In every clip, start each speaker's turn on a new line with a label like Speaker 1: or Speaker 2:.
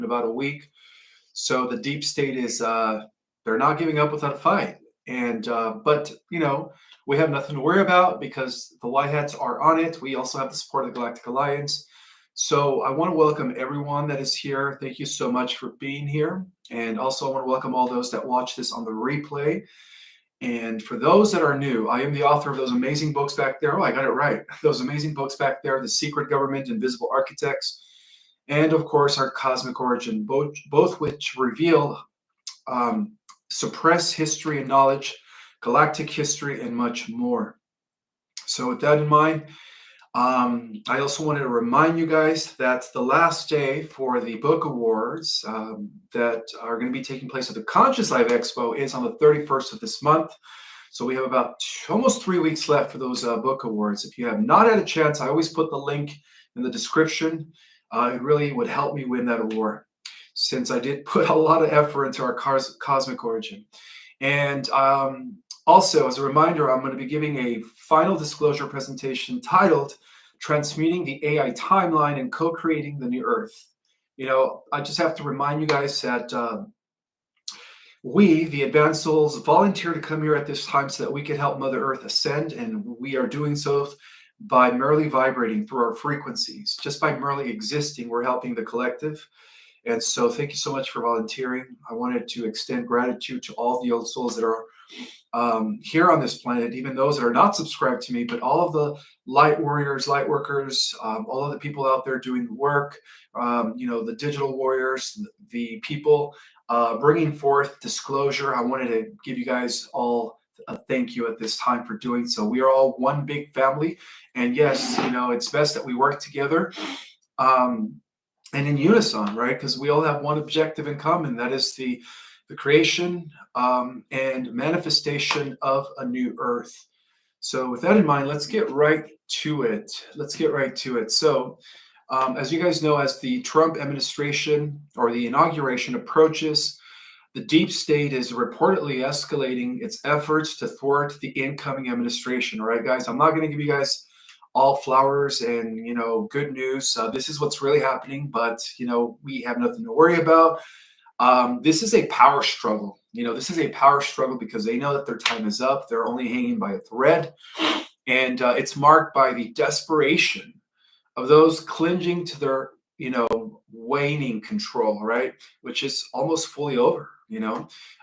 Speaker 1: in about a week. So the deep state is they're not giving up without a fight. And but we have nothing to worry about because the white hats are on it. We also have the support of the Galactic Alliance. So I want to welcome everyone that is here. Thank you so much for being here. And also I want to welcome all those that watch this on the replay. And for those that are new, I am the author of those amazing books back there. Oh, I got it right. Those amazing books back there, The Secret Government, Invisible Architects, and of course, Our Cosmic Origin, both which reveal suppressed history and knowledge, galactic history, and much more. So with that in mind, I also wanted to remind you guys that the last day for the book awards that are going to be taking place at the Conscious Live Expo is on the 31st of this month. So we have about almost 3 weeks left for those book awards. If you have not had a chance, I always put the link in the description. It really would help me win that award, since I did put a lot of effort into Our Cosmic Origin. And also, as a reminder, I'm going to be giving a final disclosure presentation titled Transmuting the AI Timeline and Co-Creating the New Earth. I just have to remind you guys that we, the advanced souls, volunteer to come here at this time so that we can help Mother Earth ascend, and we are doing so by merely vibrating through our frequencies. Just by merely existing, we're helping the collective. And so thank you so much for volunteering. I wanted to extend gratitude to all the old souls that are here on this planet, even those that are not subscribed to me, but all of the light warriors, light workers, all of the people out there doing the work, the digital warriors, the people bringing forth disclosure. I wanted to give you guys all a thank you at this time for doing so. We are all one big family. And yes, it's best that we work together. And in unison, right? Because we all have one objective in common. That is the creation and manifestation of a new earth. So with that in mind, let's get right to it. So as you guys know, as the Trump administration or the inauguration approaches, the deep state is reportedly escalating its efforts to thwart the incoming administration. All right, guys, I'm not going to give you guys all flowers and good news. This is what's really happening, but we have nothing to worry about. This is a power struggle. This is a power struggle because they know that their time is up. They're only hanging by a thread, and it's marked by the desperation of those clinging to their waning control, right, which is almost fully over.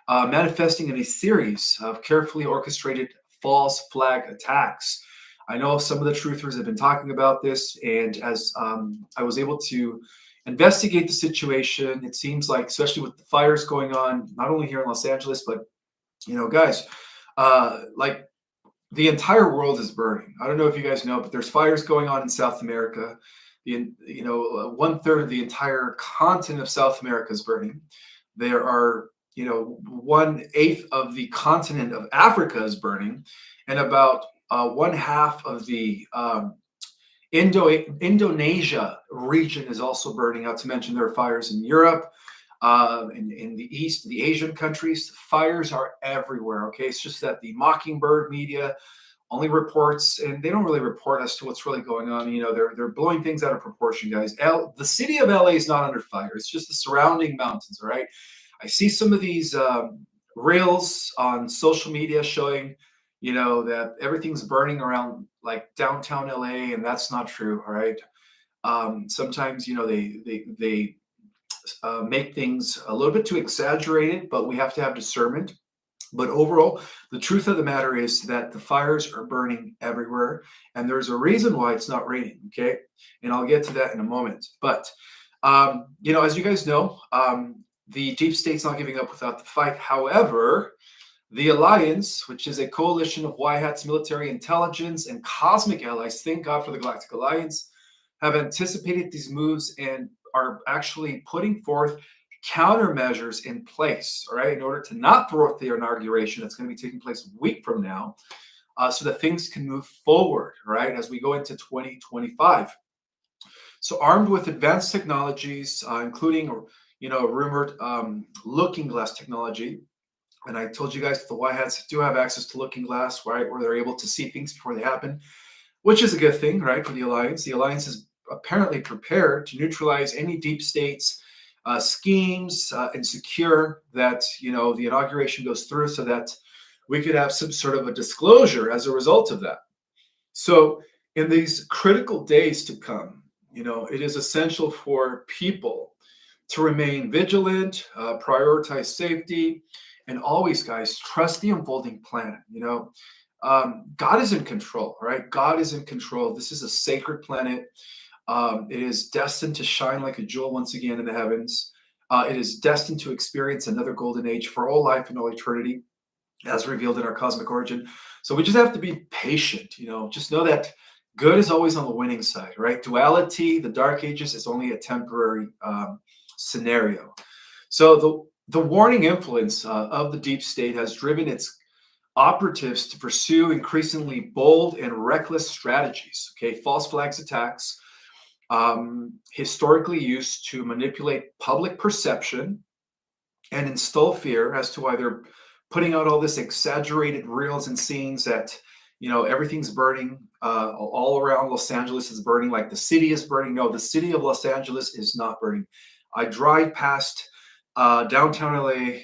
Speaker 1: Manifesting in a series of carefully orchestrated false flag attacks. I know some of the truthers have been talking about this, and as I was able to investigate the situation, it seems like, especially with the fires going on, not only here in Los Angeles, but, guys, like the entire world is burning. I don't know if you guys know, but there's fires going on in South America. 1/3 of the entire continent of South America is burning. There are, 1/8 of the continent of Africa is burning, and about 1/2 of the Indonesia region is also burning, not to mention there are fires in Europe, in the East, the Asian countries. Fires are everywhere, okay? It's just that the Mockingbird media only reports, and they don't really report as to what's really going on. They're blowing things out of proportion, guys. The city of LA is not under fire. It's just the surrounding mountains, all right? I see some of these reels on social media showing that everything's burning around like downtown LA, and that's not true. All right. Sometimes, they make things a little bit too exaggerated, but we have to have discernment. But overall, the truth of the matter is that the fires are burning everywhere, and there's a reason why it's not raining. Okay. And I'll get to that in a moment. But, as you guys know, the deep state's not giving up without the fight. However, the Alliance, which is a coalition of white hats, military intelligence, and cosmic allies, thank God for the Galactic Alliance, have anticipated these moves and are actually putting forth countermeasures in place, all right, in order to not thwart the inauguration that's going to be taking place a week from now, so that things can move forward, right, as we go into 2025. So armed with advanced technologies, including, rumored looking glass technology. And I told you guys that the white hats do have access to looking glass, right, where they're able to see things before they happen, which is a good thing, right, for the Alliance. The Alliance is apparently prepared to neutralize any deep states schemes and secure that the inauguration goes through, so that we could have some sort of a disclosure as a result of that. So in these critical days to come, it is essential for people to remain vigilant, prioritize safety, and always, guys, trust the unfolding plan. God is in control, right? God is in control. This is a sacred planet. It is destined to shine like a jewel once again in the heavens. It is destined to experience another golden age for all life and all eternity, as revealed in our cosmic origin. So we just have to be patient. Just know that good is always on the winning side, right? Duality, the dark ages, is only a temporary scenario. So the warning influence of the deep state has driven its operatives to pursue increasingly bold and reckless strategies. Okay, false flags attacks, historically used to manipulate public perception and instill fear as to why they're putting out all this exaggerated reels and scenes that everything's burning, all around Los Angeles is burning, like the city is burning. No, the city of Los Angeles is not burning. I drive past downtown LA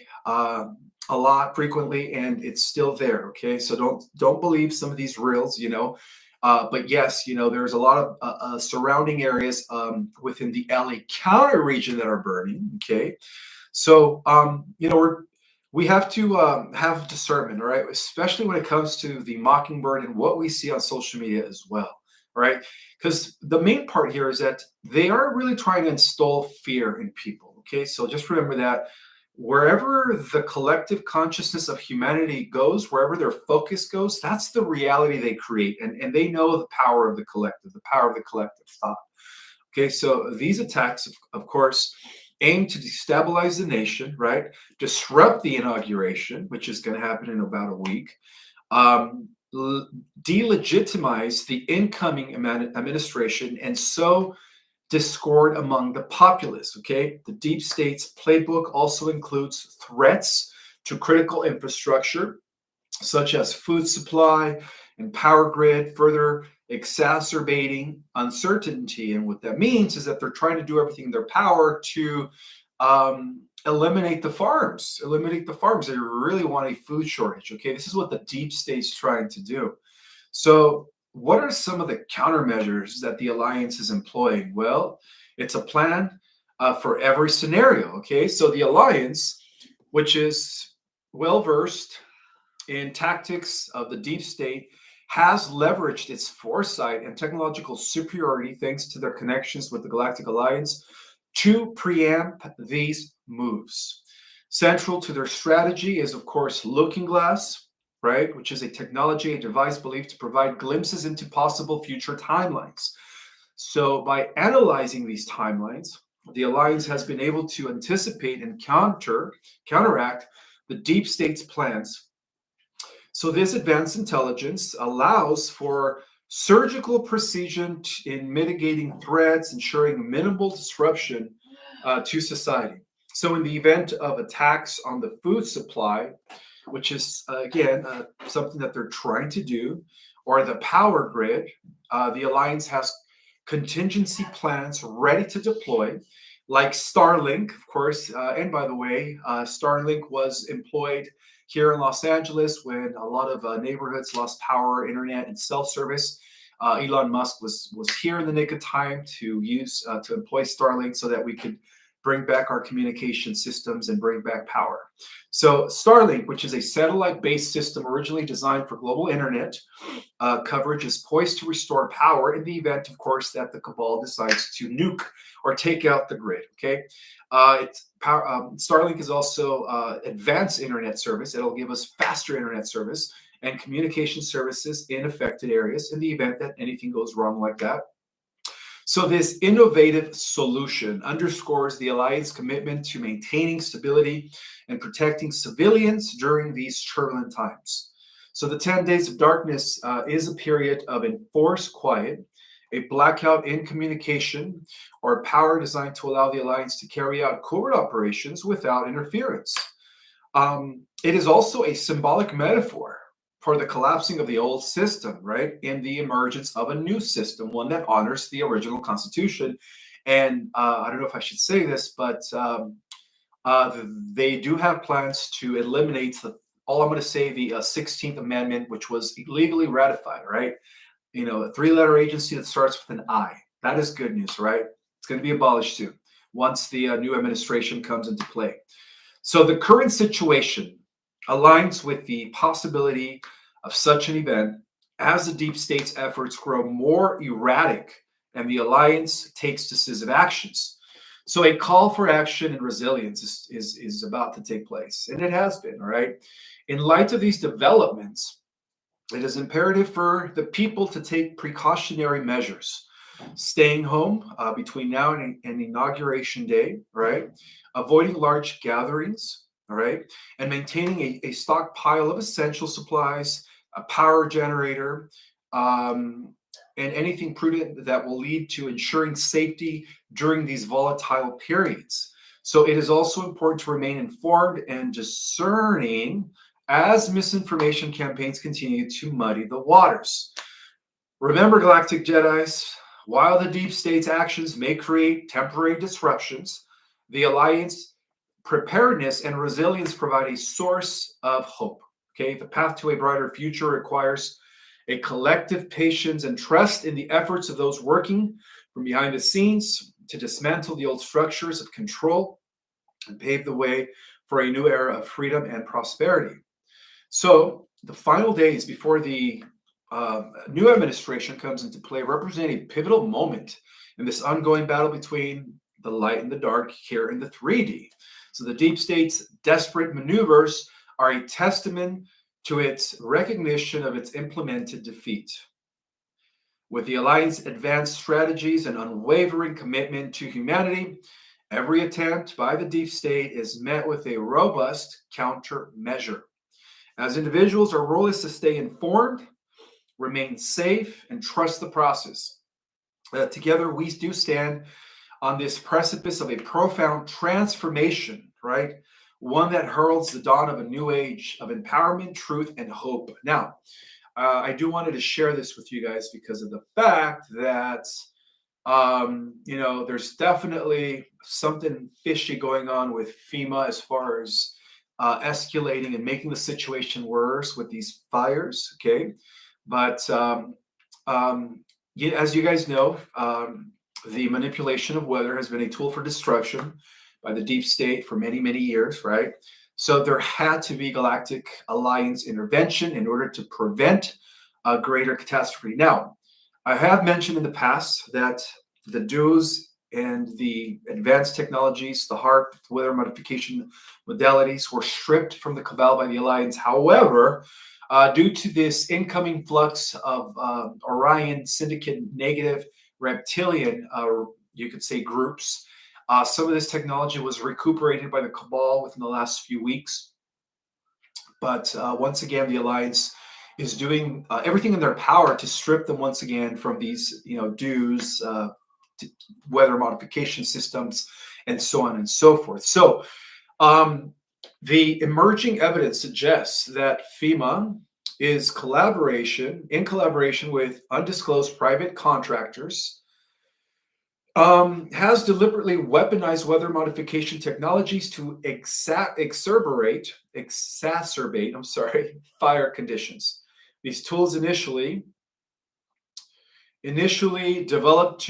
Speaker 1: a lot frequently, and it's still there. Okay, so don't believe some of these reels. But yes, there's a lot of surrounding areas within the LA County region that are burning. Okay, so we have to have discernment, all right, especially when it comes to the mockingbird and what we see on social media as well, right? Because the main part here is that they are really trying to install fear in people. Okay, so just remember that wherever the collective consciousness of humanity goes, wherever their focus goes, that's the reality they create. And they know the power of the collective thought. Okay, so these attacks, of course, aim to destabilize the nation, right? Disrupt the inauguration, which is going to happen in about a week. Delegitimize the incoming administration, and so discord among the populace. Okay, the deep state's playbook also includes threats to critical infrastructure, such as food supply and power grid, further exacerbating uncertainty. And what that means is that they're trying to do everything in their power to eliminate the farms. They really want a food shortage. Okay, this is what the deep state's trying to do. So what are some of the countermeasures that the alliance is employing? Well, it's a plan for every scenario. Okay, so the alliance, which is well versed in tactics of the deep state, has leveraged its foresight and technological superiority, thanks to their connections with the Galactic Alliance, to preempt these moves. Central to their strategy is, of course, Looking Glass, right, which is a technology, a device believed to provide glimpses into possible future timelines. So by analyzing these timelines, the Alliance has been able to anticipate and counteract the deep state's plans. So this advanced intelligence allows for surgical precision in mitigating threats, ensuring minimal disruption to society. So in the event of attacks on the food supply, which is, again, something that they're trying to do, or the power grid, the Alliance has contingency plans ready to deploy, like Starlink, of course. And by the way, Starlink was employed here in Los Angeles when a lot of neighborhoods lost power, internet, and cell service. Elon Musk was here in the nick of time to employ Starlink so that we could bring back our communication systems and bring back power. So Starlink, which is a satellite-based system originally designed for global internet coverage, is poised to restore power in the event, of course, that the cabal decides to nuke or take out the grid. Okay, Starlink is also advanced internet service. It'll give us faster internet service and communication services in affected areas in the event that anything goes wrong like that. So this innovative solution underscores the Alliance's commitment to maintaining stability and protecting civilians during these turbulent times. So the 10 days of darkness is a period of enforced quiet, a blackout in communication, or power designed to allow the Alliance to carry out covert operations without interference. It is also a symbolic metaphor for the collapsing of the old system, right, and the emergence of a new system, one that honors the original Constitution And I don't know if I should say this, but they do have plans to eliminate all I'm going to say, the 16th Amendment, which was legally ratified, right? You know, a three-letter agency that starts with an I. That is good news, right? It's going to be abolished soon once the new administration comes into play. So the current situation aligns with the possibility of such an event as the deep state's efforts grow more erratic and the alliance takes decisive actions. So a call for action and resilience is about to take place, and it has been, all right? In light of these developments, it is imperative for the people to take precautionary measures, staying home between now and inauguration day, right? Avoiding large gatherings, all right? And maintaining a stockpile of essential supplies, a power generator, and anything prudent that will lead to ensuring safety during these volatile periods. So it is also important to remain informed and discerning as misinformation campaigns continue to muddy the waters. Remember, Galactic Jedis, while the deep state's actions may create temporary disruptions, the Alliance preparedness and resilience provide a source of hope. Okay, the path to a brighter future requires a collective patience and trust in the efforts of those working from behind the scenes to dismantle the old structures of control and pave the way for a new era of freedom and prosperity. So the final days before the new administration comes into play represent a pivotal moment in this ongoing battle between the light and the dark here in the 3D. So the deep state's desperate maneuvers are a testament to its recognition of its implemented defeat. With the Alliance's advanced strategies and unwavering commitment to humanity, every attempt by the deep state is met with a robust countermeasure. As individuals, our role is to stay informed, remain safe, and trust the process. Together, we do stand on this precipice of a profound transformation, right? One that heralds the dawn of a new age of empowerment, truth, and hope. Now, I do wanted to share this with you guys because of the fact that, there's definitely something fishy going on with FEMA as far as escalating and making the situation worse with these fires. Okay, but as you guys know, the manipulation of weather has been a tool for destruction by the deep state for many, many years, right? So there had to be Galactic Alliance intervention in order to prevent a greater catastrophe. Now, I have mentioned in the past that the DOOs and the advanced technologies, the HARP, weather modification modalities, were stripped from the cabal by the Alliance. However, due to this incoming flux of Orion Syndicate negative reptilian, you could say, groups, some of this technology was recuperated by the cabal within the last few weeks. But once again, the Alliance is doing everything in their power to strip them once again from these, DOOs, weather modification systems, and so on and so forth. So the emerging evidence suggests that FEMA is in collaboration with undisclosed private contractors, has deliberately weaponized weather modification technologies to exacerbate, fire conditions. These tools initially developed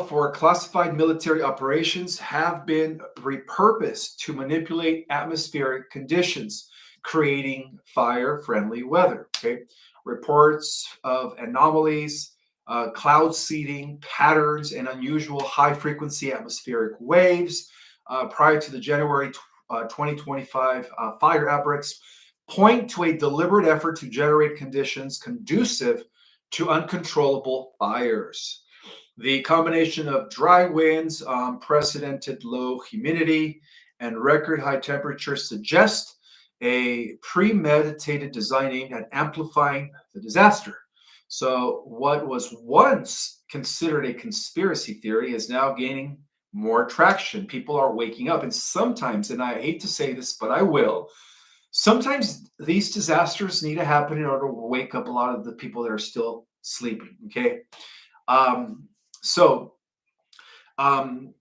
Speaker 1: for classified military operations have been repurposed to manipulate atmospheric conditions, creating fire-friendly weather. Okay, reports of anomalies, cloud seeding patterns, and unusual high-frequency atmospheric waves prior to the January 2025 fire outbreaks point to a deliberate effort to generate conditions conducive to uncontrollable fires. The combination of dry winds, unprecedented low humidity, and record high temperatures suggest a premeditated design aimed at amplifying the disaster. So what was once considered a conspiracy theory is now gaining more traction. People are waking up, and sometimes, and I hate to say this, but I will, sometimes these disasters need to happen in order to wake up a lot of the people that are still sleeping. Okay. So Um,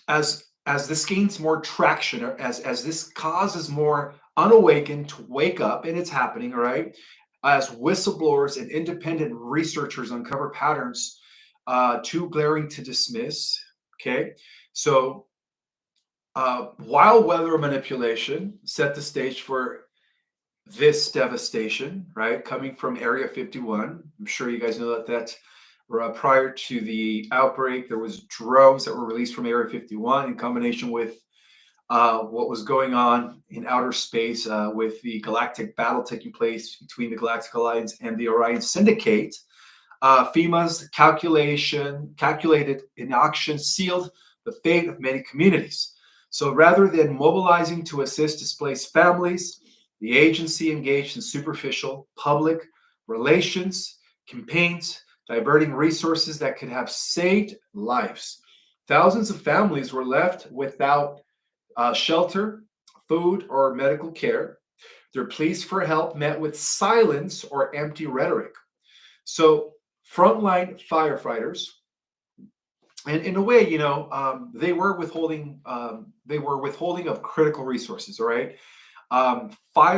Speaker 1: as this gains more traction, or as this causes more unawakened to wake up, and it's happening, all right, as whistleblowers and independent researchers uncover patterns too glaring to dismiss. Okay, so wild weather manipulation set the stage for this devastation, right? Coming from Area 51. I'm sure you guys know that prior to the outbreak, there was drones that were released from Area 51 in combination with what was going on in outer space with the galactic battle taking place between the Galactic Alliance and the Orion Syndicate. FEMA's calculated inaction sealed the fate of many communities. So rather than mobilizing to assist displaced families, the agency engaged in superficial public relations campaigns, diverting resources that could have saved lives. Thousands of families were left without shelter, food, or medical care. Their pleas for help met with silence or empty rhetoric. So, frontline firefighters, and in a way, they were withholding. They were withholding of critical resources. All right, frontline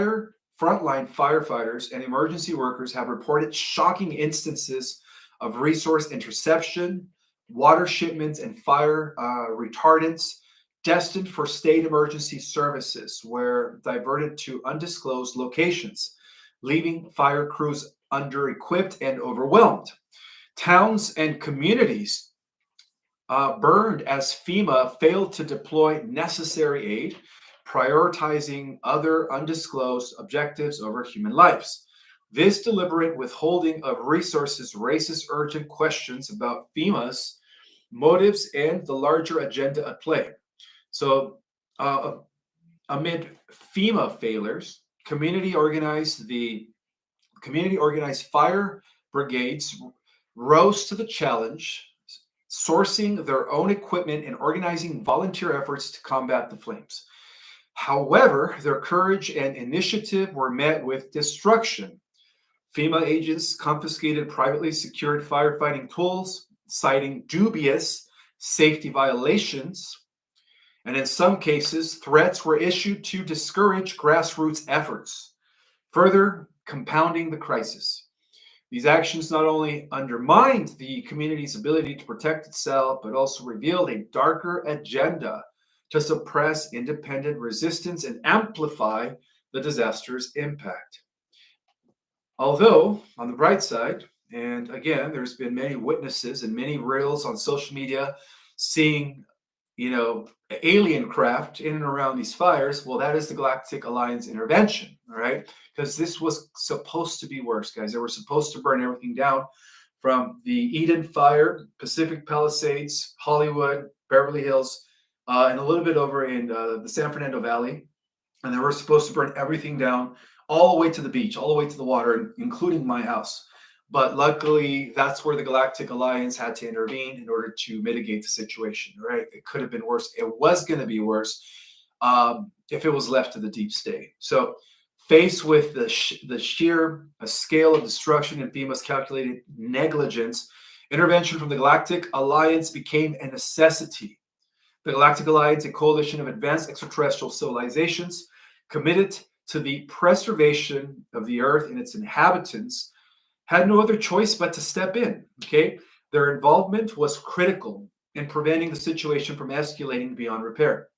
Speaker 1: firefighters and emergency workers have reported shocking instances of resource interception, water shipments, and fire retardants destined for state emergency services were diverted to undisclosed locations, leaving fire crews under-equipped and overwhelmed. Towns and communities burned as FEMA failed to deploy necessary aid, prioritizing other undisclosed objectives over human lives. This deliberate withholding of resources raises urgent questions about FEMA's motives and the larger agenda at play. So, amid FEMA failures, community organized fire brigades rose to the challenge, sourcing their own equipment and organizing volunteer efforts to combat the flames. However, their courage and initiative were met with destruction. FEMA agents confiscated privately secured firefighting tools, citing dubious safety violations. And in some cases, threats were issued to discourage grassroots efforts, further compounding the crisis. These actions not only undermined the community's ability to protect itself, but also revealed a darker agenda to suppress independent resistance and amplify the disaster's impact. Although, on the bright side, and again, there's been many witnesses and many reels on social media seeing, alien craft in and around these fires. Well, that is the Galactic Alliance intervention, all right? Because this was supposed to be worse, guys. They were supposed to burn everything down from the Eden Fire, Pacific Palisades, Hollywood, Beverly Hills, and a little bit over in the San Fernando Valley. And they were supposed to burn everything down all the way to the beach, all the way to the water, including my house. But luckily, that's where the Galactic Alliance had to intervene in order to mitigate the situation, right? It could have been worse. It was going to be worse if it was left to the deep state. So faced with the sheer scale of destruction and FEMA's calculated negligence, intervention from the Galactic Alliance became a necessity. The Galactic Alliance, a coalition of advanced extraterrestrial civilizations committed to the preservation of the Earth and its inhabitants, had no other choice but to step in, okay? Their involvement was critical in preventing the situation from escalating beyond repair.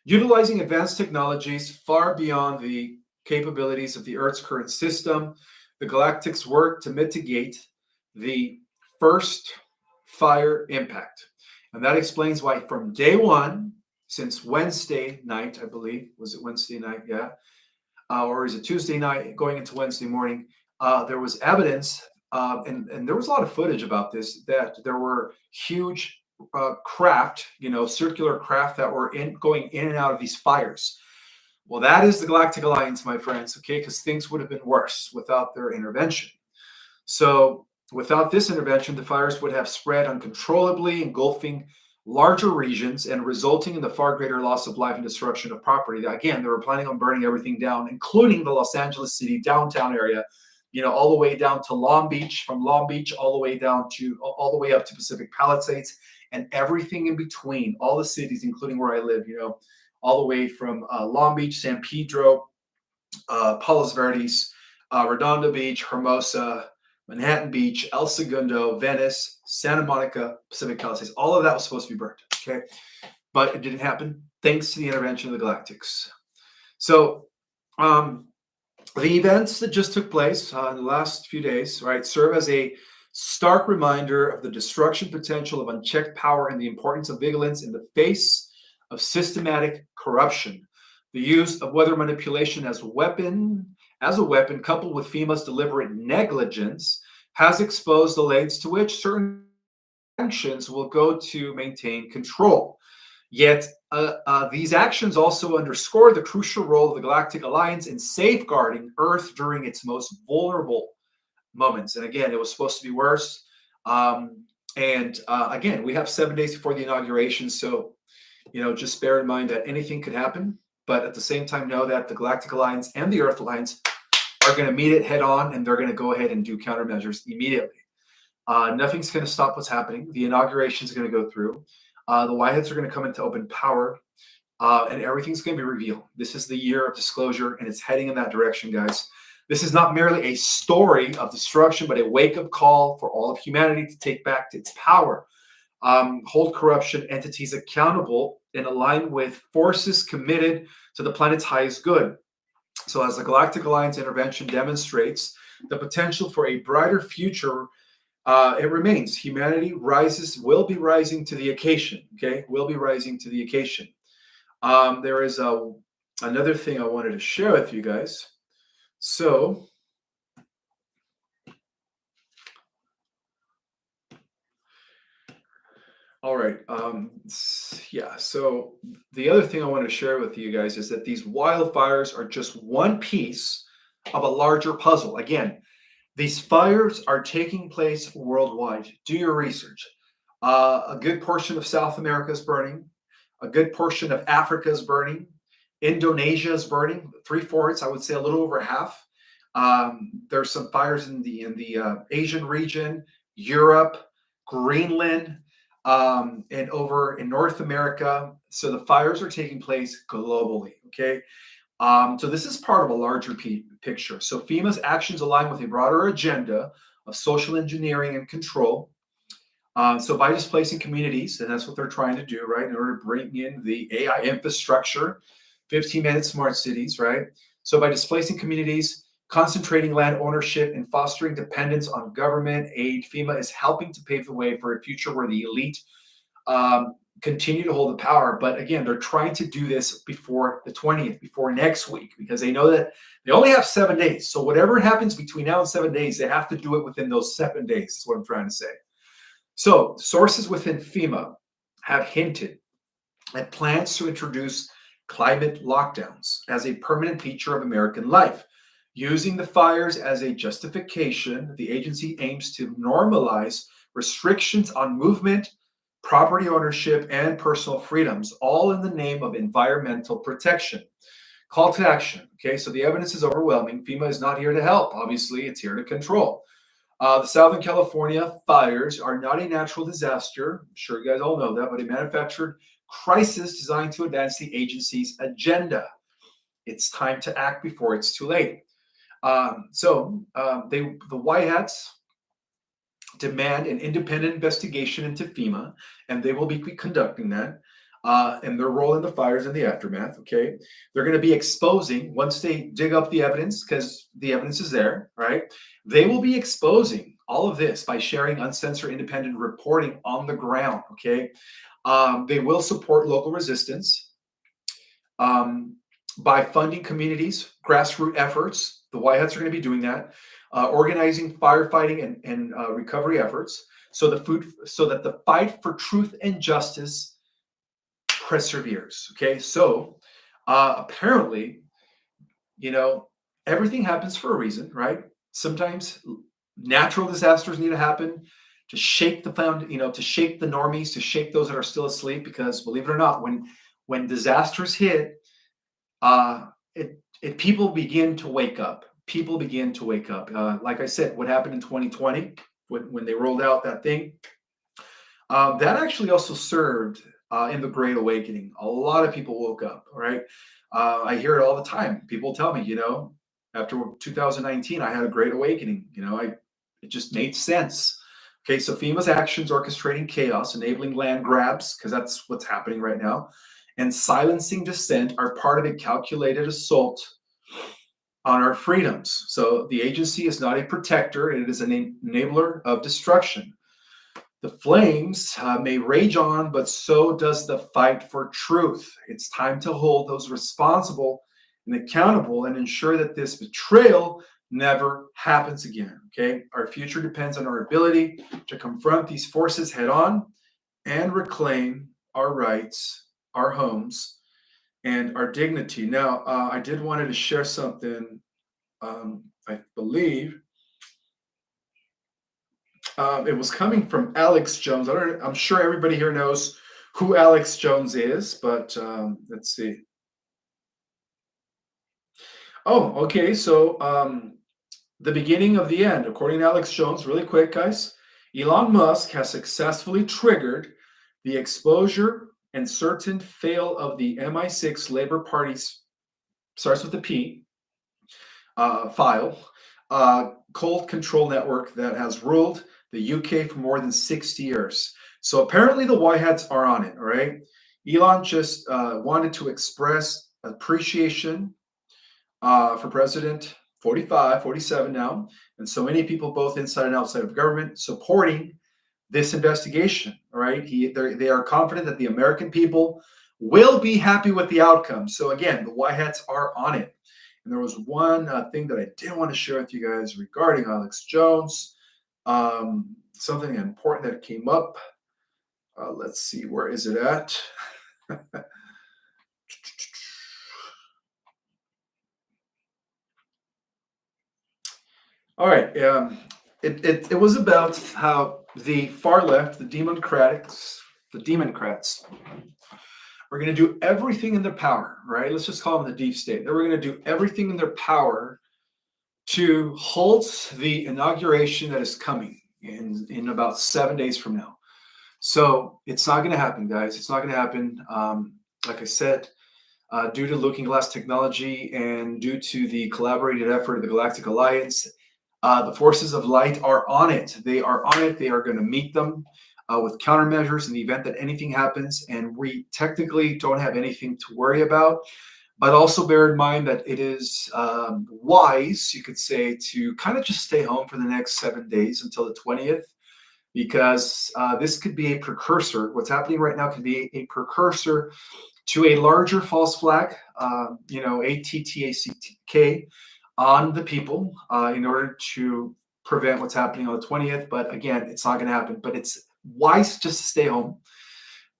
Speaker 1: Utilizing advanced technologies far beyond the capabilities of the Earth's current system, the Galactics worked to mitigate the first fire impact. And that explains why from day one, since Wednesday night, I believe, was it Wednesday night? Yeah. Or is it Tuesday night going into Wednesday morning? There was evidence, and there was a lot of footage about this, that there were huge craft, circular craft that were going in and out of these fires. Well, that is the Galactic Alliance, my friends, okay, because things would have been worse without their intervention. So without this intervention, the fires would have spread uncontrollably, engulfing larger regions and resulting in the far greater loss of life and destruction of property. Again, they were planning on burning everything down, including the Los Angeles City downtown area, all the way down to Long Beach, from Long Beach all the way up to Pacific Palisades, and everything in between, all the cities, including where I live, all the way from Long Beach, San Pedro, Palos Verdes, Redondo Beach, Hermosa, Manhattan Beach, El Segundo, Venice, Santa Monica, Pacific Palisades. All of that was supposed to be burned. Okay. But it didn't happen thanks to the intervention of the Galactics. So the events that just took place in the last few days, right, serve as a stark reminder of the destruction potential of unchecked power and the importance of vigilance in the face of systematic corruption. The use of weather manipulation as a weapon, coupled with FEMA's deliberate negligence, has exposed the lengths to which certain actions will go to maintain control. Yet, these actions also underscore the crucial role of the Galactic Alliance in safeguarding Earth during its most vulnerable moments. And again, it was supposed to be worse. Again, we have 7 days before the inauguration. So, just bear in mind that anything could happen. But at the same time, know that the Galactic Alliance and the Earth Alliance are going to meet it head on, and they're going to go ahead and do countermeasures immediately. Nothing's going to stop what's happening. The inauguration is going to go through. The Whiteheads are going to come into open power, and everything's going to be revealed. This is the year of disclosure, and it's heading in that direction, guys. This is not merely a story of destruction, but a wake-up call for all of humanity to take back its power, hold corruption entities accountable, and align with forces committed to the planet's highest good. So as the Galactic Alliance intervention demonstrates the potential for a brighter future, it remains. Humanity will be rising to the occasion. Okay, will be rising to the occasion. There is another thing I wanted to share with you guys. So, all right. Yeah. So the other thing I want to share with you guys is that these wildfires are just one piece of a larger puzzle. Again, these fires are taking place worldwide. Do your research. A good portion of South America is burning. A good portion of Africa is burning. Indonesia is burning. 3/4, I would say a little over half. There's some fires in the Asian region, Europe, Greenland, and over in North America. So the fires are taking place globally. Okay. So this is part of a larger picture. So FEMA's actions align with a broader agenda of social engineering and control. So by displacing communities, and that's what they're trying to do, right, in order to bring in the AI infrastructure, 15-minute smart cities, right? So by displacing communities, concentrating land ownership, and fostering dependence on government aid, FEMA is helping to pave the way for a future where the elite continue to hold the power. But again, they're trying to do this before the 20th, before next week, because they know that they only have 7 days. So whatever happens between now and 7 days, they have to do it within those 7 days, is what I'm trying to say. So sources within FEMA have hinted at plans to introduce climate lockdowns as a permanent feature of American life. Using the fires as a justification, the agency aims to normalize restrictions on movement, property ownership, and personal freedoms, all in the name of environmental protection. Call to action. Okay, so the evidence is overwhelming. FEMA is not here to help. Obviously, it's here to control. The Southern California fires are not a natural disaster. I'm sure you guys all know that, but a manufactured crisis designed to advance the agency's agenda. It's time to act before it's too late. The White Hats demand an independent investigation into FEMA, and they will be conducting that, and their role in the fires and the aftermath. Okay, they're going to be exposing, once they dig up the evidence, because the evidence is there, right? They will be exposing all of this by sharing uncensored independent reporting on the ground. Okay, they will support local resistance by funding communities, grassroots efforts. The White Hats are going to be doing that. Organizing firefighting and recovery efforts, so that the fight for truth and justice perseveres. Okay, so apparently, everything happens for a reason, right? Sometimes natural disasters need to happen to shake the to shake the normies, to shake those that are still asleep. Because believe it or not, when disasters hit, people begin to wake up. People begin to wake up. Like I said, what happened in 2020 when they rolled out that thing? That actually also served in the Great Awakening. A lot of people woke up, right? I hear it all the time. People tell me, after 2019, I had a Great Awakening. It just made sense. Okay, so FEMA's actions orchestrating chaos, enabling land grabs, because that's what's happening right now, and silencing dissent are part of a calculated assault on our freedoms. So the agency is not a protector, it is an enabler of destruction. The flames may rage on, but so does the fight for truth. It's time to hold those responsible and accountable and ensure that this betrayal never happens again. Okay. Our future depends on our ability to confront these forces head on and reclaim our rights, our homes, and our dignity. Now, I did wanted to share something. I believe it was coming from Alex Jones. I'm sure everybody here knows who Alex Jones is, but let's see. Oh, okay. So the beginning of the end, according to Alex Jones, really quick, guys. Elon Musk has successfully triggered the exposure and certain fail of the MI6 Labor Party's, starts with a P, file, cold control network that has ruled the UK for more than 60 years. So apparently the White Hats are on it, all right? Elon just wanted to express appreciation for President 45, 47 now, and so many people both inside and outside of government supporting this investigation, all right? They are confident that the American people will be happy with the outcome. So again, the White Hats are on it. And there was one thing that I did want to share with you guys regarding Alex Jones. Something important that came up. Let's see, where is it at? All right. It was about how the far left, the Democrats, are going to do everything in their power, right? Let's just call them the deep state. They were going to do everything in their power to halt the inauguration that is coming in about 7 days from now. So it's not going to happen, guys. It's not going to happen. Like I said, due to Looking Glass technology and due to the collaborated effort of the Galactic Alliance, the forces of light are on it. They are on it. They are going to meet them with countermeasures in the event that anything happens. And we technically don't have anything to worry about. But also bear in mind that it is wise, you could say, to kind of just stay home for the next 7 days until the 20th, because this could be a precursor. What's happening right now could be a precursor to a larger false flag, ATTACK, on the people in order to prevent what's happening on the 20th. But again, it's not going to happen. But it's wise just to stay home.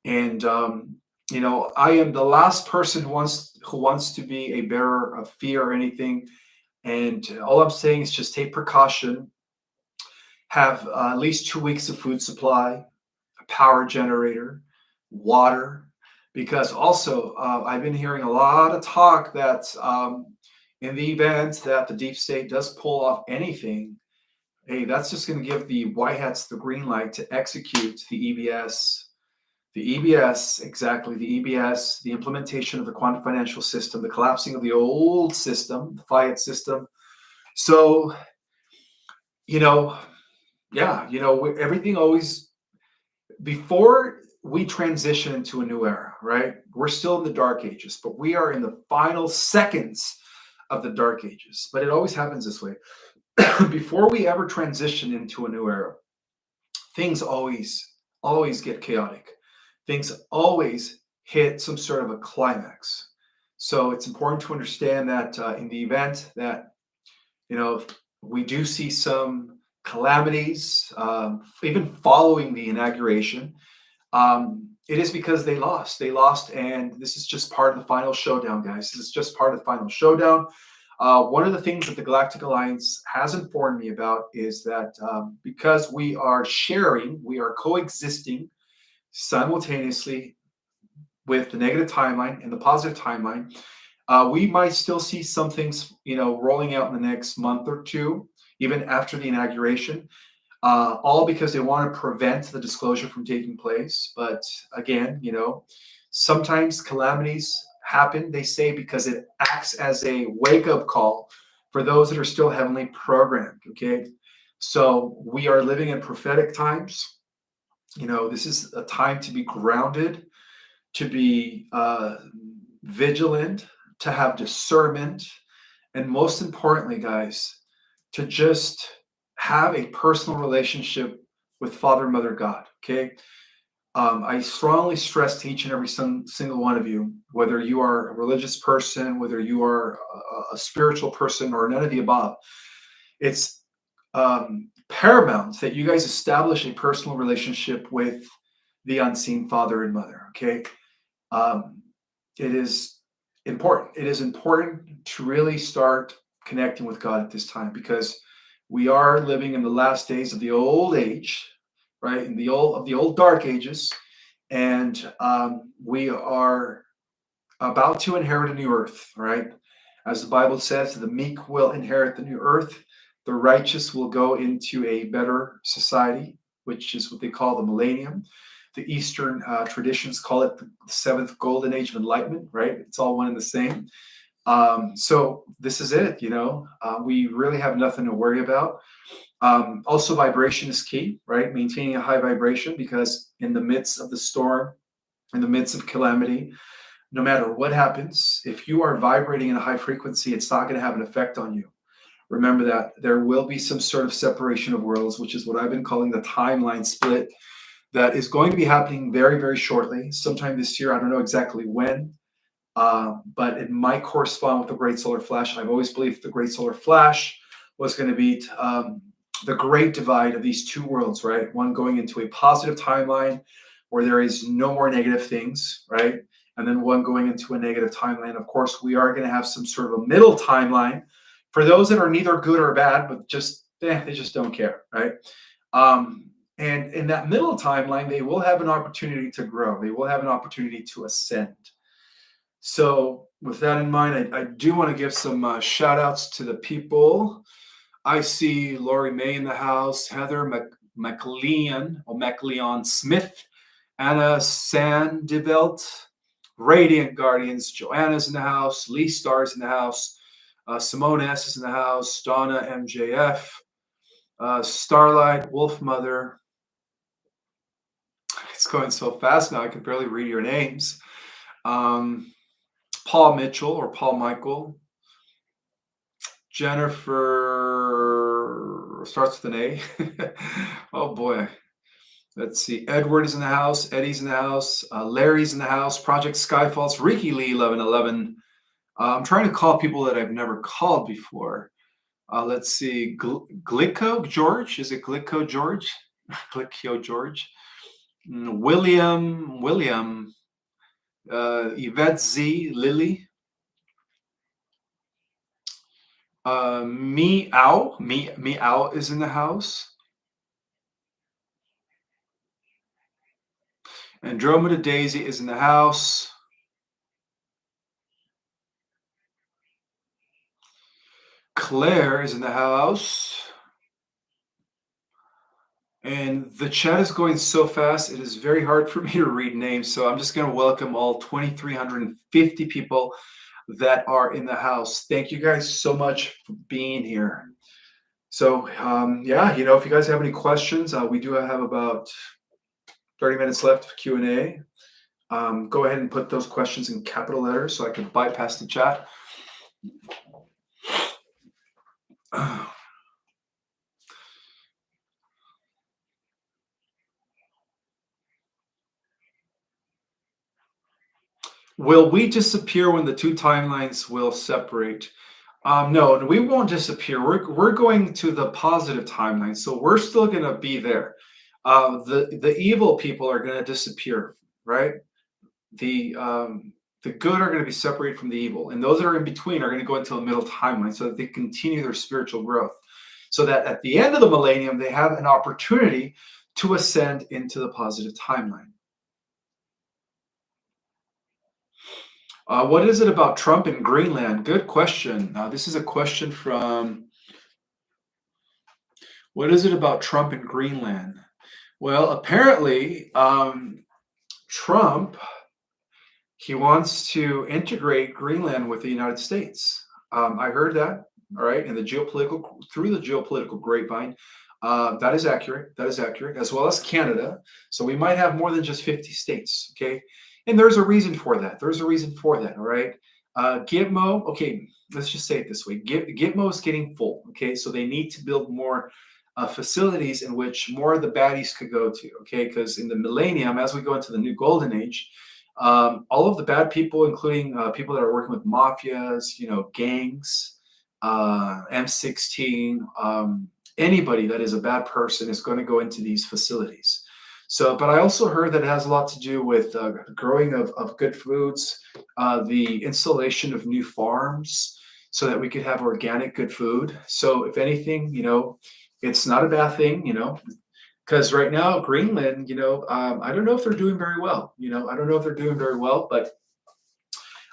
Speaker 1: And I am the last person who wants to be a bearer of fear or anything. And all I'm saying is just take precaution. Have at least 2 weeks of food supply, a power generator, water, because also I've been hearing a lot of talk that in the event that the deep state does pull off anything, hey, that's just going to give the White Hats the green light to execute the EBS. The EBS, exactly, the EBS, the implementation of the quantum financial system, the collapsing of the old system, the fiat system. So, everything always, before we transition into a new era, right? We're still in the dark ages, but we are in the final seconds of the dark ages. But it always happens this way. Before we ever transition into a new era, things always get chaotic. Things always hit some sort of a climax. So it's important to understand that in the event that, we do see some calamities, even following the inauguration, it is because they lost. They lost, and this is just part of the final showdown, guys. This is just part of the final showdown. One of the things that the Galactic Alliance has informed me about is that because we are coexisting simultaneously with the negative timeline and the positive timeline, we might still see some things, rolling out in the next month or two, even after the inauguration. all because they want to prevent the disclosure from taking place. But again, sometimes calamities happen, they say, because it acts as a wake-up call for those that are still heavenly programmed. Okay, so we are living in prophetic times. This is a time to be grounded, to be vigilant, to have discernment, and most importantly, guys, to just have a personal relationship with Father and Mother God. Okay. I strongly stress to each and every single one of you, whether you are a religious person, whether you are a spiritual person, or none of the above, it's paramount that you guys establish a personal relationship with the unseen Father and Mother. Okay. Um, it is important. It is important to really start connecting with God at this time, because we are living in the last days of the old age, right? In the old dark ages, and we are about to inherit a new earth, right? As the Bible says, the meek will inherit the new earth. The righteous will go into a better society, which is what they call the millennium. The Eastern traditions call it the seventh golden age of enlightenment, right? It's all one and the same. So this is it, we really have nothing to worry about. Also, vibration is key, right? Maintaining a high vibration, because in the midst of the storm, in the midst of calamity, no matter what happens, if you are vibrating in a high frequency, it's not going to have an effect on you. Remember that there will be some sort of separation of worlds, which is what I've been calling the timeline split, that is going to be happening very, very shortly, sometime this year. I don't know exactly when, but it might correspond with the Great Solar Flash. I've always believed the Great Solar Flash was going to be the great divide of these two worlds, right? One going into a positive timeline where there is no more negative things, right? And then one going into a negative timeline. Of course, we are going to have some sort of a middle timeline for those that are neither good or bad, but they just don't care, right? And in that middle timeline, they will have an opportunity to grow. They will have an opportunity to ascend. So with that in mind, I do want to give some shout outs to the people. I see Lori May in the house, Heather McLeon Smith, Anna Sandevelt, Radiant Guardians, Joanna's in the house, Lee Star's in the house, Simone S is in the house, Donna MJF, Starlight, Wolf Mother. It's going so fast now, I can barely read your names. Paul Mitchell or Paul Michael. Jennifer starts with an A. Oh boy. Let's see. Edward is in the house. Eddie's in the house. Larry's in the house. Project Skyfalls. Ricky Lee 1111. I'm trying to call people that I've never called before. Let's see. Glico George. Is it Glico George? Glico George. William. Yvette Z. Lily. Meow is in the house. Andromeda Daisy is in the house. Claire is in the house. And the chat is going so fast, it is very hard for me to read names. So I'm just going to welcome all 2,350 people that are in the house. Thank you guys so much for being here. So yeah, if you guys have any questions, we do have about 30 minutes left for Q&A. Go ahead and put those questions in capital letters so I can bypass the chat. Will we disappear when the two timelines will separate? No, we won't disappear. We're going to the positive timeline, so we're still going to be there. The evil people are going to disappear, right? The good are going to be separated from the evil, and those that are in between are going to go into a middle timeline so that they continue their spiritual growth, so that at the end of the millennium they have an opportunity to ascend into the positive timeline. What is it about Trump in Greenland? Good question. This is a question from What is it about Trump and Greenland? Well, apparently, Trump, he wants to integrate Greenland with the United States. I heard that, all right, in the geopolitical through the geopolitical grapevine. That is accurate. That is accurate, as well as Canada. So we might have more than just 50 states. Okay, and there's a reason for that. There's a reason for that. All right. Gitmo. Okay, let's just say it this way. Gitmo is getting full. Okay, so they need to build more facilities in which more of the baddies could go to. Okay, because in the millennium, as we go into the new golden age, all of the bad people, including people that are working with mafias, gangs, M16, anybody that is a bad person is going to go into these facilities. So, but I also heard that it has a lot to do with growing of good foods, the installation of new farms so that we could have organic good food. So if anything, it's not a bad thing, because right now Greenland, I don't know if they're doing very well. I don't know if they're doing very well, but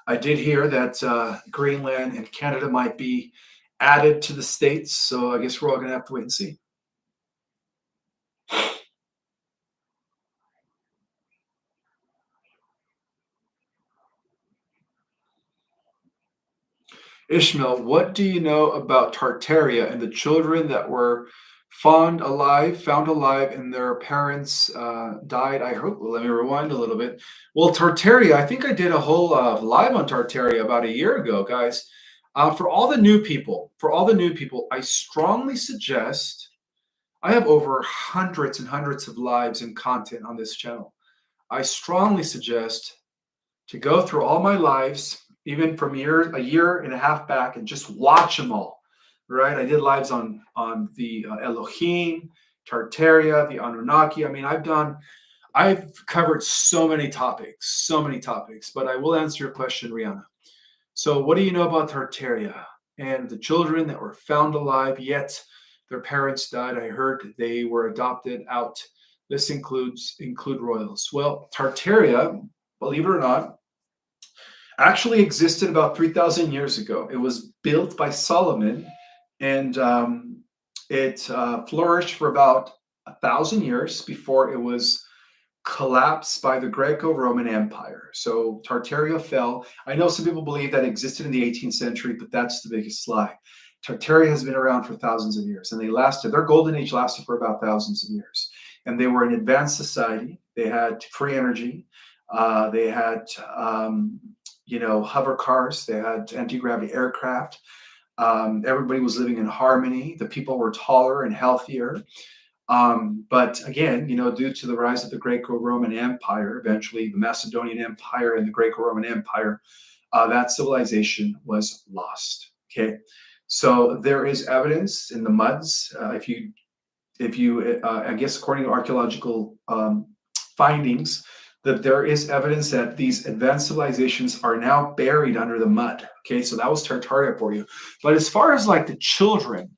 Speaker 1: I did hear that Greenland and Canada might be added to the states. So I guess we're all going to have to wait and see. Ishmael, what do you know about Tartaria and the children that were found alive, and their parents died? I hope. Well, let me rewind a little bit. Well, Tartaria, I think I did a whole live on Tartaria about a year ago, guys. For all the new people, I strongly suggest. I have over hundreds and hundreds of lives and content on this channel. I strongly suggest to go through all my lives, even from a year and a half back, and just watch them all. Right? I did lives on the Elohim, Tartaria, the Anunnaki. I mean, I've covered so many topics. But I will answer your question, Rihanna. So, what do you know about Tartaria and the children that were found alive yet their parents died? I heard they were adopted out. This include royals. Well, Tartaria, believe it or not, actually existed about 3,000 years ago. It was built by Solomon, and it flourished for about 1,000 years before it was collapsed by the Greco-Roman Empire. So Tartaria fell. I know some people believe that it existed in the 18th century, but that's the biggest lie. Tartaria has been around for thousands of years, and their golden age lasted for about thousands of years. And they were an advanced society. They had free energy. They had hover cars. They had anti-gravity aircraft. Everybody was living in harmony. The people were taller and healthier. But again, due to the rise of the Greco-Roman Empire, eventually the Macedonian Empire and the Greco-Roman Empire, that civilization was lost. Okay, so there is evidence in the muds. If you, I guess, according to archaeological findings, that there is evidence that these advanced civilizations are now buried under the mud. Okay, so that was Tartaria for you. But as far as like the children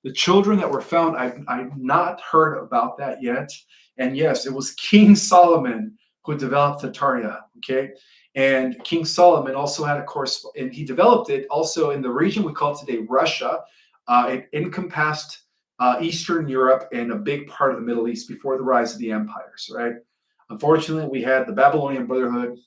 Speaker 1: that were found, I've not heard about that yet. And yes, it was King Solomon who developed Tartaria. Okay, and King Solomon also had a course, and he developed it also in the region we call today Russia. It encompassed Eastern Europe and a big part of the Middle East before the rise of the empires. Right. Unfortunately, we had the Babylonian Brotherhood,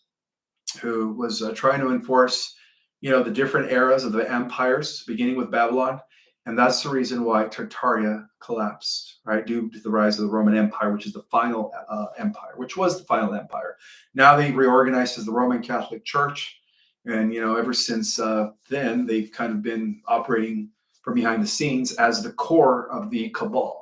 Speaker 1: who was trying to enforce, the different eras of the empires, beginning with Babylon, and that's the reason why Tartaria collapsed, right, due to the rise of the Roman Empire, which is the final empire, which was the final empire. Now they reorganized as the Roman Catholic Church, and ever since then, they've kind of been operating from behind the scenes as the core of the cabal.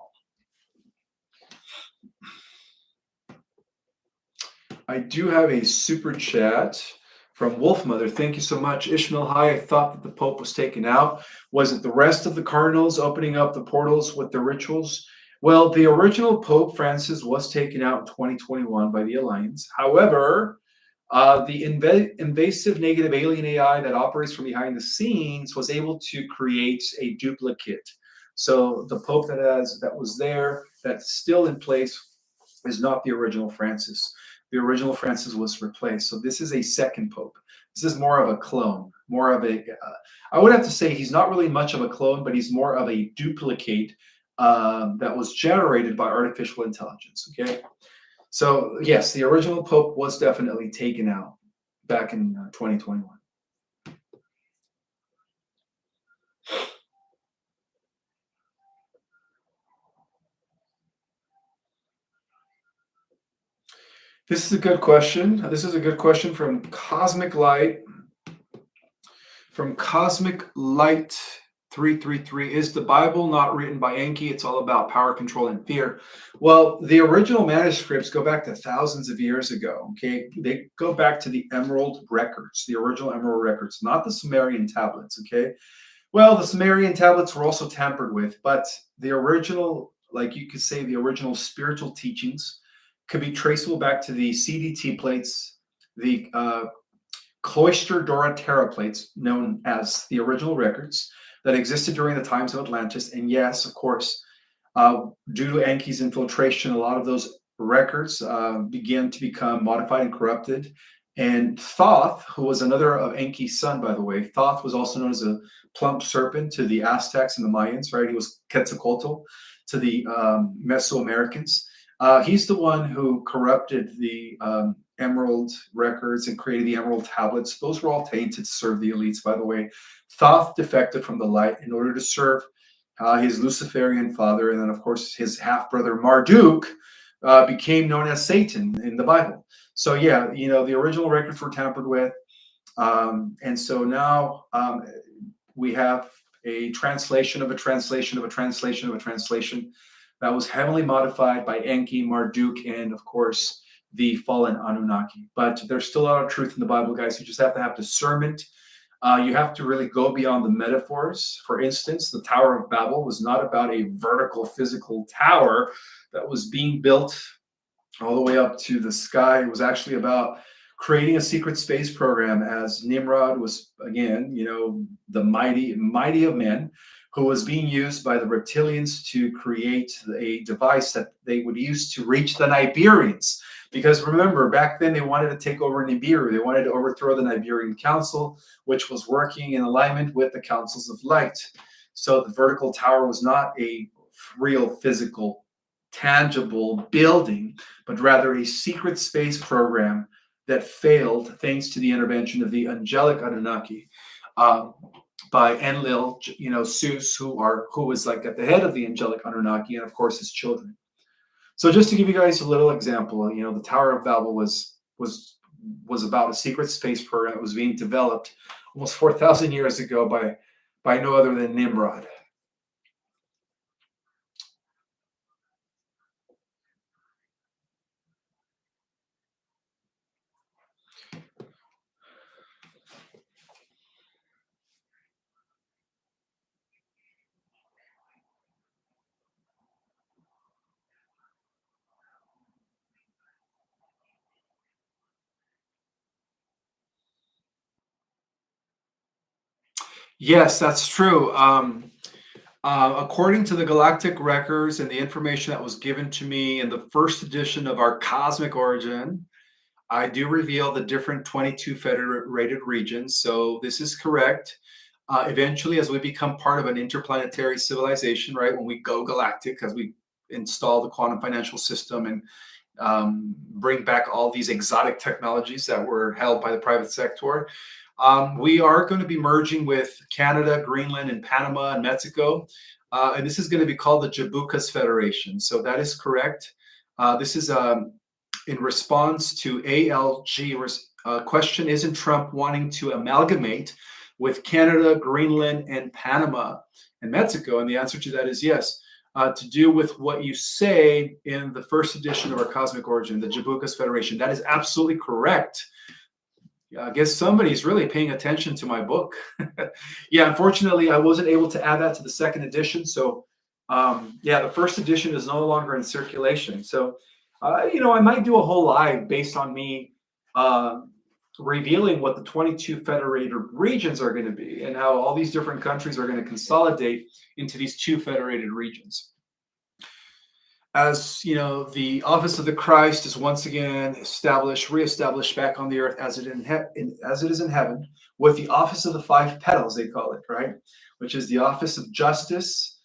Speaker 1: I do have a super chat from Wolf Mother. Thank you so much. Ishmael, hi. I thought that the Pope was taken out. Was it the rest of the cardinals opening up the portals with their rituals? Well, the original Pope Francis was taken out in 2021 by the Alliance. However, the invasive negative alien AI that operates from behind the scenes was able to create a duplicate. So the Pope that was there, that's still in place, is not the original Francis. The original Francis was replaced. So this is a second Pope. This is more of a clone, more of a, I would have to say he's not really much of a clone, but he's more of a duplicate that was generated by artificial intelligence. Okay, so yes, the original Pope was definitely taken out back in 2021. This is a good question. This is a good question from Cosmic Light. From Cosmic Light 333, is the Bible not written by Enki? It's all about power, control, and fear. Well, the original manuscripts go back to thousands of years ago. Okay, they go back to the Emerald records, the original Emerald records, not the Sumerian tablets. Okay, well, the Sumerian tablets were also tampered with, but the original, like you could say, the original spiritual teachings could be traceable back to the CDT plates, the cloister Dora Terra plates, known as the original records that existed during the times of Atlantis. And yes, of course, due to Enki's infiltration, a lot of those records began to become modified and corrupted. And Thoth, who was another of Enki's son, by the way, Thoth was also known as a plump serpent to the Aztecs and the Mayans, right? He was Quetzalcoatl to the Mesoamericans. He's the one who corrupted the Emerald records and created the Emerald tablets. Those were all tainted to serve the elites, by the way. Thoth defected from the light in order to serve his Luciferian father, and then, of course, his half brother Marduk became known as Satan in the Bible. So, yeah, you know, the original records were tampered with. And so now we have a translation of a translation of a translation of a translation that was heavily modified by Enki, Marduk, and of course, the fallen Anunnaki. But there's still a lot of truth in the Bible, guys. You just have to have discernment. You have to really go beyond the metaphors. For instance, the Tower of Babel was not about a vertical physical tower that was being built all the way up to the sky. It was actually about creating a secret space program, as Nimrod was, again, you know, the mighty of men, who was being used by the reptilians to create a device that they would use to reach the Nibirians. Because remember, back then they wanted to take over Nibiru. They wanted to overthrow the Nibirian Council, which was working in alignment with the councils of light. So the vertical tower was not a real physical, tangible building, but rather a secret space program that failed thanks to the intervention of the angelic Anunnaki. By Enlil, you know, Zeus, who was like at the head of the angelic Anunnaki, and of course his children. So just to give you guys a little example, you know, the Tower of Babel was about a secret space program that was being developed almost 4,000 years ago by no other than Nimrod. Yes, that's true. According to the galactic records and the information that was given to me in the first edition of our Cosmic Origin, I do reveal the different 22 federated regions. So this is correct. Eventually, as we become part of an interplanetary civilization, right, when we go galactic, as we install the quantum financial system and bring back all these exotic technologies that were held by the private sector, we are going to be merging with Canada, Greenland, and Panama and Mexico. And this is going to be called the Jabucas Federation. So that is correct. This is in response to ALG. Question: isn't Trump wanting to amalgamate with Canada, Greenland, and Panama and Mexico? And the answer to that is yes. To do with what you say in the first edition of our Cosmic Origin, the Jabucas Federation. That is absolutely correct. I guess somebody's really paying attention to my book. Yeah, unfortunately, I wasn't able to add that to the second edition. So, yeah, the first edition is no longer in circulation. So, you know, I might do a whole live based on me revealing what the 22 federated regions are going to be and how all these different countries are going to consolidate into these two federated regions. As you know, the office of the Christ is once again reestablished back on the earth as it is in heaven, with the office of the five petals, they call it, right? Which is the office of justice,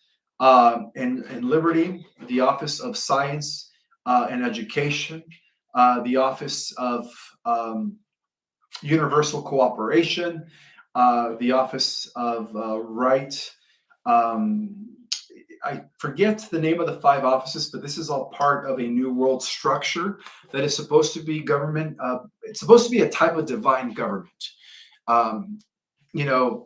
Speaker 1: and liberty, the office of science and education, the office of um, universal cooperation, the office of right. Um, I forget the name of the five offices, but this is all part of a new world structure that is supposed to be government. It's supposed to be a type of divine government. Um,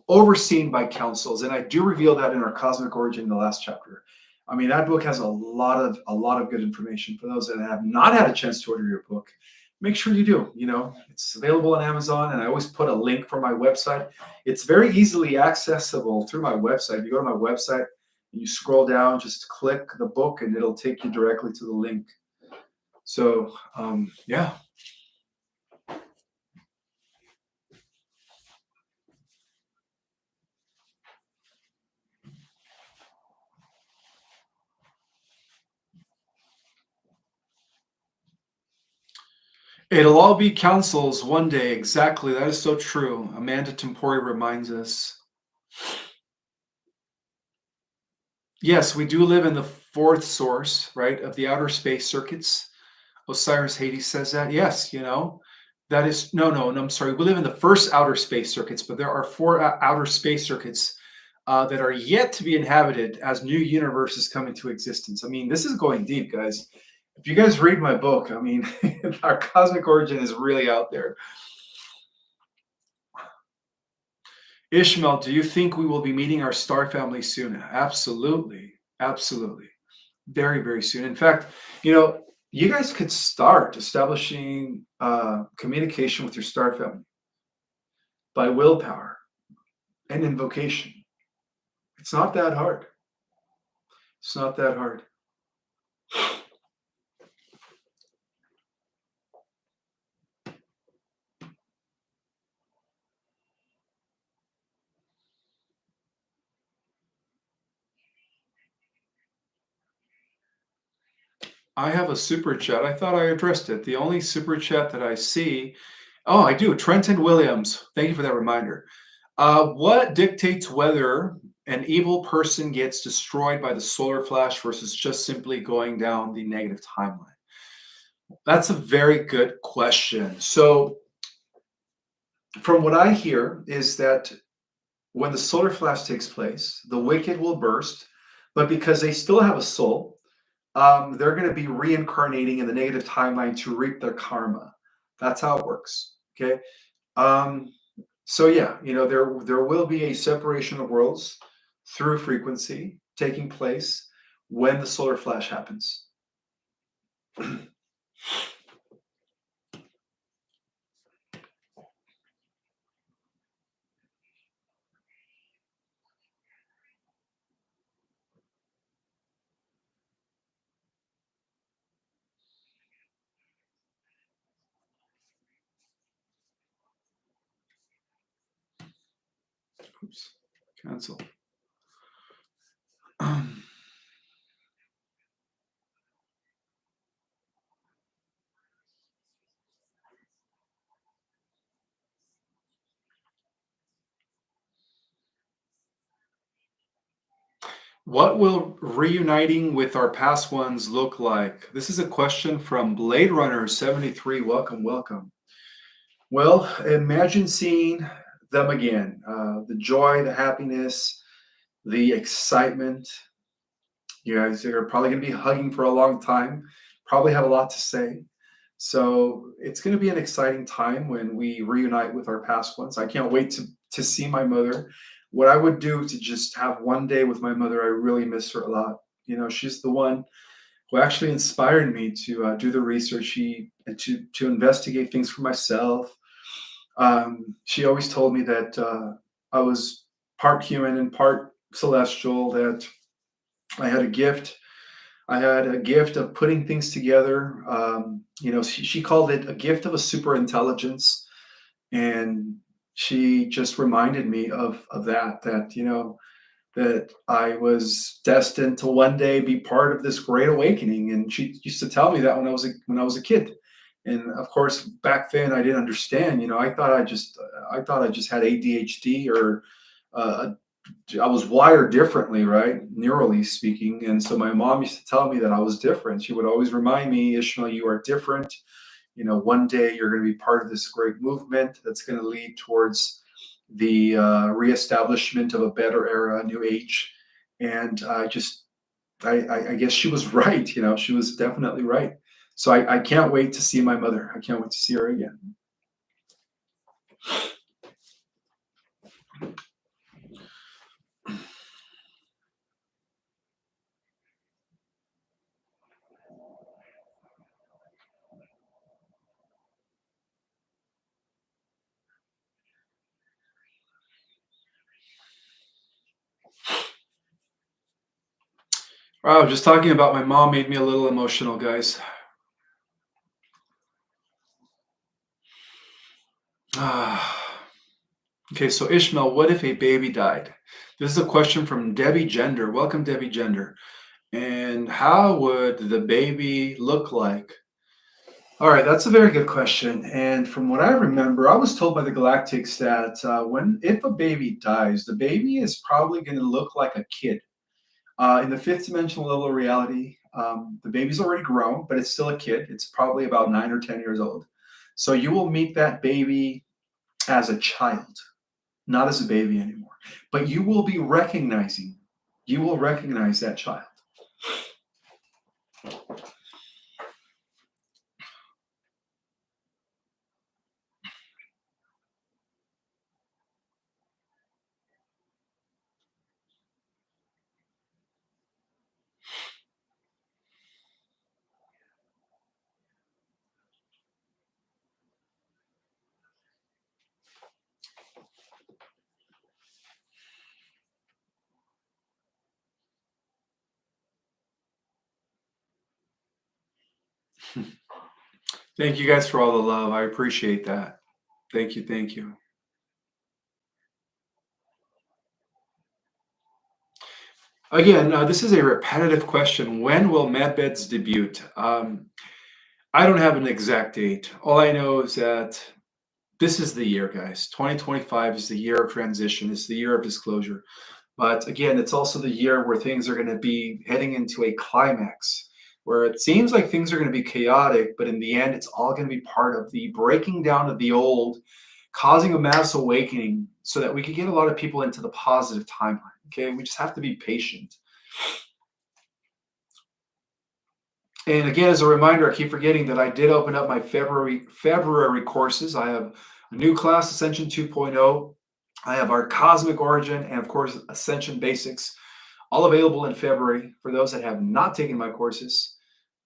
Speaker 1: overseen by councils, and I do reveal that in our Cosmic Origin in the last chapter. I mean, that book has a lot of good information for those that have not had a chance to order your book. Make sure you do. It's available on Amazon, and I always put a link for my website. It's very easily accessible through my website. You go to my website and you scroll down, just click the book, and it'll take you directly to the link. So, yeah. It'll all be councils one day. Exactly. That is so true. Amanda Tempori reminds us. Yes, we do live in the fourth source, right, of the outer space circuits. Osiris Hades says that. Yes, that is no. I'm sorry. We live in the first outer space circuits, but there are four outer space circuits that are yet to be inhabited as new universes come into existence. I mean, this is going deep, guys. If you guys read my book, I mean, our cosmic origin is really out there. Ishmael, do you think we will be meeting our star family soon? Absolutely. Absolutely. Very, very soon. In fact, you guys could start establishing communication with your star family by willpower and invocation. It's not that hard. It's not that hard. I have a super chat. I thought I addressed it. The only super chat that I see. Oh, I do. Trenton Williams. Thank you for that reminder. What dictates whether an evil person gets destroyed by the solar flash versus just simply going down the negative timeline? That's a very good question. So, from what I hear, is that when the solar flash takes place, the wicked will burst, but because they still have a soul, they're going to be reincarnating in the negative timeline to reap their karma. That's how it works. Okay. Um, so yeah, there will be a separation of worlds through frequency taking place when the solar flash happens. Oops, cancel. What will reuniting with our past ones look like? This is a question from Blade Runner 73. Welcome, welcome. Well, imagine seeing them again. The joy, the happiness, the excitement. You guys are probably going to be hugging for a long time, probably have a lot to say. So it's going to be an exciting time when we reunite with our past ones. I can't wait to see my mother. What I would do to just have one day with my mother, I really miss her a lot. She's the one who actually inspired me to do the research and to investigate things for myself. She always told me that I was part human and part celestial, that I had a gift. I had a gift of putting things together. She called it a gift of a super intelligence. And she just reminded me of that, that I was destined to one day be part of this great awakening. And she used to tell me that when I was a kid. And of course, back then I didn't understand. I thought I just had ADHD or I was wired differently, right? Neurally speaking. And so my mom used to tell me that I was different. She would always remind me, Ishmael, you are different. One day you're going to be part of this great movement that's going to lead towards the reestablishment of a better era, a new age. And I guess she was right. She was definitely right. So I can't wait to see my mother. I can't wait to see her again. Wow, just talking about my mom made me a little emotional, guys. Okay, so Ishmael, what if a baby died? This is a question from Debbie Gender. Welcome, Debbie Gender. And how would the baby look like? All right, that's a very good question. And from what I remember, I was told by the Galactics that if a baby dies, the baby is probably going to look like a kid. In the fifth dimensional level of reality, the baby's already grown, but it's still a kid. It's probably about 9 or 10 years old. So you will meet that baby as a child, not as a baby anymore. But you will recognize that child. Thank you guys for all the love. I appreciate that. Thank you. Thank you. Again, this is a repetitive question. When will medbeds debut? I don't have an exact date. All I know is that this is the year, guys. 2025 is the year of transition. It's the year of disclosure. But again, it's also the year where things are going to be heading into a climax, where it seems like things are going to be chaotic, but in the end, it's all going to be part of the breaking down of the old, causing a mass awakening so that we could get a lot of people into the positive timeline. Okay, we just have to be patient. And again, as a reminder, I keep forgetting that I did open up my February courses. I have a new class, Ascension 2.0. I have our Cosmic Origin and, of course, Ascension Basics, all available in February. For those that have not taken my courses,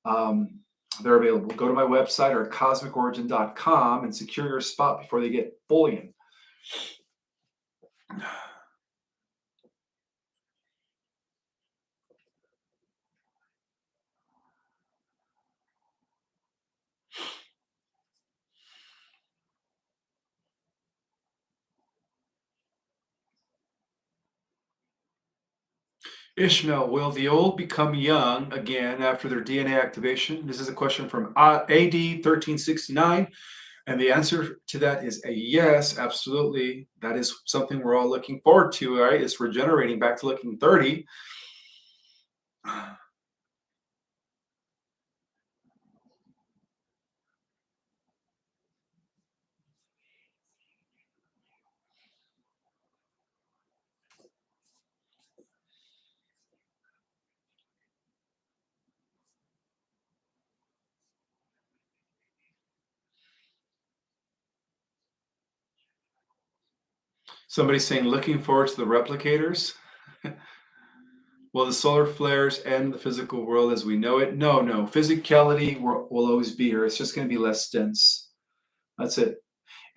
Speaker 1: they're available. Go to my website or cosmicorigin.com and secure your spot before they get fully in. Ishmael, will the old become young again after their DNA activation? This is a question from AD 1369. And the answer to that is a yes, absolutely. That is something we're all looking forward to, right? It's regenerating back to looking 30. Somebody's saying, looking forward to the replicators. Will the solar flares end the physical world as we know it? No, no. Physicality will always be here. It's just going to be less dense. That's it.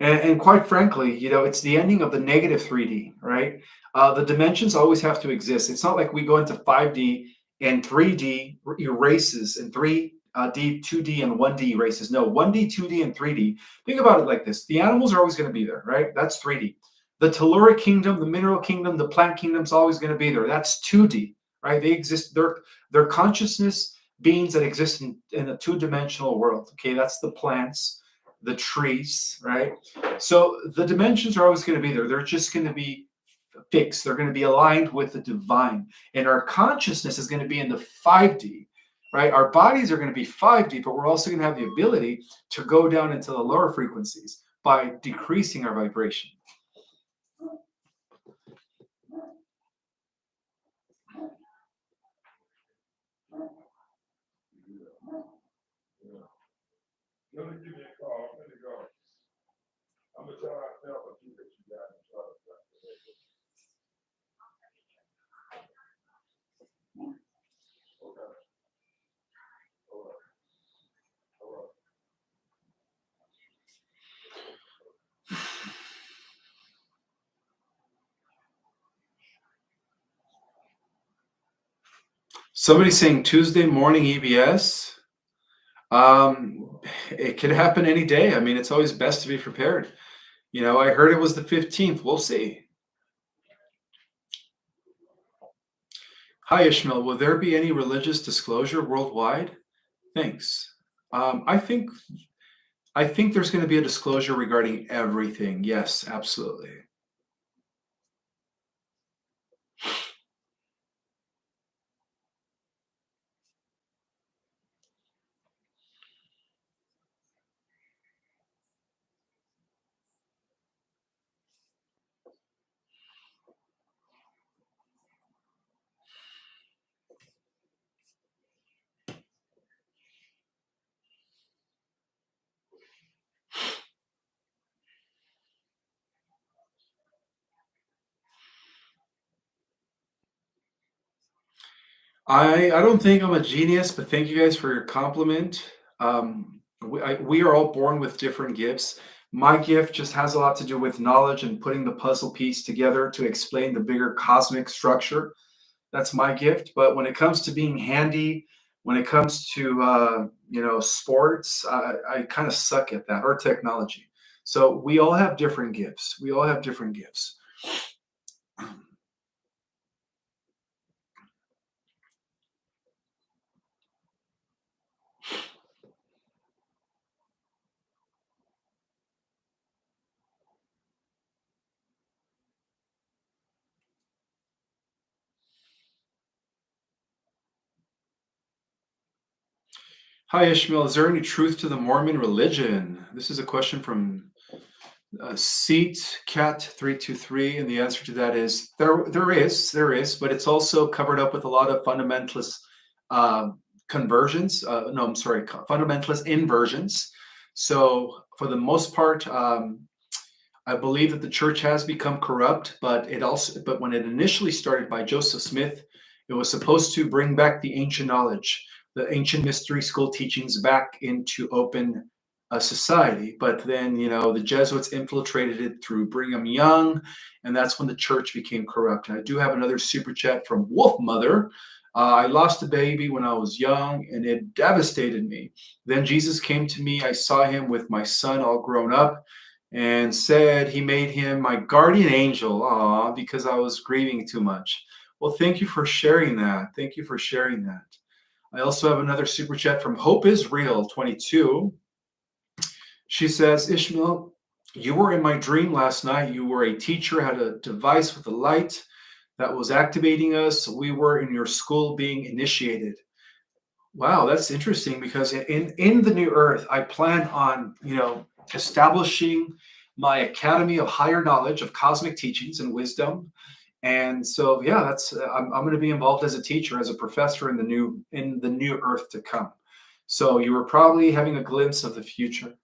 Speaker 1: And quite frankly, it's the ending of the negative 3D, right? The dimensions always have to exist. It's not like we go into 5D and 3D erases and 3D, 2D, and 1D erases. No, 1D, 2D, and 3D. Think about it like this. The animals are always going to be there, right? That's 3D. The telluric kingdom, the mineral kingdom, the plant kingdom is always going to be there. That's 2D, right? They exist. They're consciousness beings that exist in a two-dimensional world. Okay, that's the plants, the trees, right? So the dimensions are always going to be there. They're just going to be fixed. They're going to be aligned with the divine. And our consciousness is going to be in the 5D, right? Our bodies are going to be 5D, but we're also going to have the ability to go down into the lower frequencies by decreasing our vibration.
Speaker 2: Let me give you a call. Let me go. I'm gonna tell myself a few that you got in trouble. Okay. All right. All right.
Speaker 1: Somebody's saying Tuesday morning EBS. It could happen any day. I mean, it's always best to be prepared. You know, I heard it was the 15th. We'll see. Hi, Ishmael. Will there be any religious disclosure worldwide? Thanks. I think there's going to be a disclosure regarding everything. Yes, absolutely. I don't think I'm a genius, but thank you guys for your compliment. We are all born with different gifts. My gift just has a lot to do with knowledge and putting the puzzle piece together to explain the bigger cosmic structure. That's my gift. But when it comes to being handy, when it comes to sports, I kind of suck at that, or technology. So we all have different gifts. We all have different gifts. Hi, Ishmael. Is there any truth to the Mormon religion? This is a question from Seat Cat 323, and the answer to that is there is, but it's also covered up with a lot of fundamentalist conversions. No, I'm sorry, fundamentalist inversions. So for the most part, I believe that the church has become corrupt, but when it initially started by Joseph Smith, it was supposed to bring back the ancient knowledge, the ancient mystery school teachings back into open society. But then, the Jesuits infiltrated it through Brigham Young, and that's when the church became corrupt. And I do have another super chat from Wolf Mother. I lost a baby when I was young, and it devastated me. Then Jesus came to me. I saw him with my son all grown up, and said he made him my guardian angel, because I was grieving too much. Well, thank you for sharing that. Thank you for sharing that. I also have another super chat from Hope is Real 22. She says, Ishmael, you were in my dream last night. You were a teacher, had a device with a light that was activating us. We were in your school being initiated. Wow, that's interesting, because in the new earth, I plan on, establishing my academy of higher knowledge of cosmic teachings and wisdom. And so, yeah, that's I'm going to be involved as a teacher, as a professor in the new earth to come. So you were probably having a glimpse of the future.